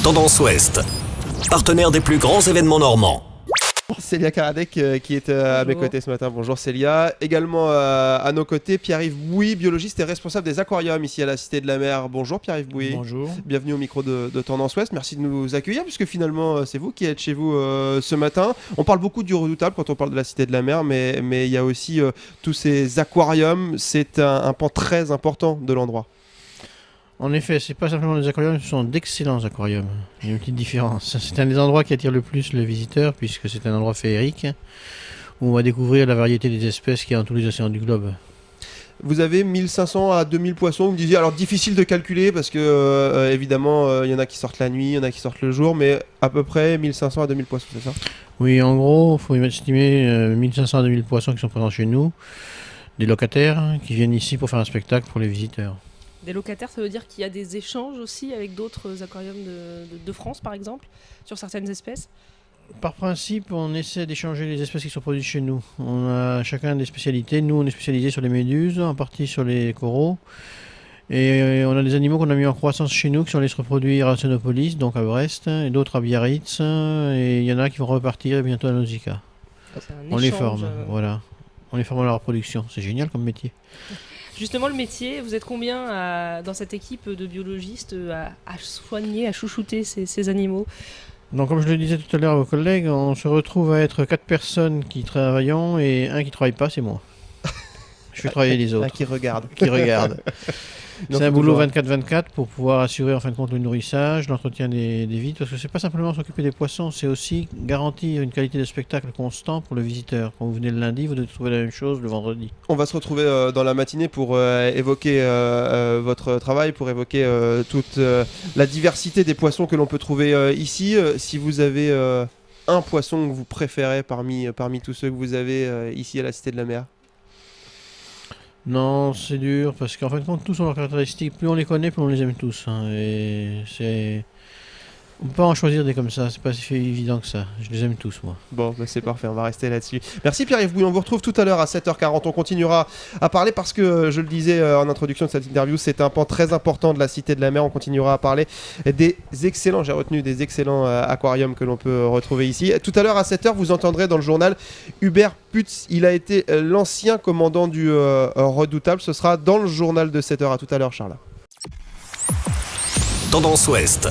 Tendance Ouest, partenaire des plus grands événements normands. Célia Karadec qui est à mes côtés ce matin. Bonjour Célia. Également à nos côtés, Pierre-Yves Bouy, biologiste et responsable des aquariums ici à la Cité de la Mer. Bonjour Pierre-Yves Bouy. Bonjour. Bienvenue au micro de Tendance Ouest. Merci de nous accueillir puisque finalement c'est vous qui êtes chez vous ce matin. On parle beaucoup du Redoutable quand on parle de la Cité de la Mer, mais il y a aussi tous ces aquariums. C'est un pan très important de l'endroit. En effet, c'est pas simplement des aquariums, ce sont d'excellents aquariums. Il y a une petite différence. C'est un des endroits qui attire le plus le visiteur puisque c'est un endroit féerique où on va découvrir la variété des espèces qu'il y a dans tous les océans du globe. Vous avez 1500 à 2000 poissons, vous me disiez, alors difficile de calculer parce que évidemment il y en a qui sortent la nuit, il y en a qui sortent le jour, mais à peu près 1500 à 2000 poissons, c'est ça? Oui, en gros, il faut estimer 1500 à 2000 poissons qui sont présents chez nous, des locataires qui viennent ici pour faire un spectacle pour les visiteurs. Des locataires, ça veut dire qu'il y a des échanges aussi avec d'autres aquariums de France, par exemple, sur certaines espèces? Par principe, on essaie d'échanger les espèces qui sont produites chez nous. On a chacun des spécialités. Nous, on est spécialisé sur les méduses, en partie sur les coraux. Et on a des animaux qu'on a mis en croissance chez nous, qui sont allés se reproduire à Sonopolis, donc à Brest, et d'autres à Biarritz. Et il y en a qui vont repartir bientôt à Nausicaa. On les forme, voilà. On les forme à la reproduction. C'est génial comme métier. Justement, le métier, vous êtes combien dans cette équipe de biologistes à soigner, à chouchouter ces animaux? Donc, comme je le disais tout à l'heure à vos collègues, on se retrouve à être 4 personnes qui travaillons et un qui ne travaille pas, c'est moi. Je fais travailler les autres. Qui regarde. Qui regarde. C'est un boulot 24/24 pour pouvoir assurer en fin de compte le nourrissage, l'entretien des vides, parce que c'est pas simplement s'occuper des poissons, c'est aussi garantir une qualité de spectacle constant pour le visiteur. Quand vous venez le lundi, vous devez trouver la même chose le vendredi. On va se retrouver dans la matinée pour évoquer votre travail, pour évoquer toute la diversité des poissons que l'on peut trouver ici. Si vous avez un poisson que vous préférez parmi tous ceux que vous avez ici à la Cité de la Mer. Non, c'est dur, parce qu'en fin de compte, tous ont leurs caractéristiques. Plus on les connaît, plus on les aime tous. Et c'est... On peut pas en choisir des comme ça, c'est pas si évident que ça. Je les aime tous, moi. Bon, c'est parfait, on va rester là-dessus. Merci Pierre-Yves Bouy, on vous retrouve tout à l'heure à 7h40. On continuera à parler parce que, je le disais en introduction de cette interview, c'est un pan très important de la Cité de la Mer. On continuera à parler des excellents, j'ai retenu des excellents aquariums que l'on peut retrouver ici. Tout à l'heure à 7h, vous entendrez dans le journal Hubert Putz. Il a été l'ancien commandant du Redoutable. Ce sera dans le journal de 7h. À tout à l'heure, Charles. Tendance Ouest.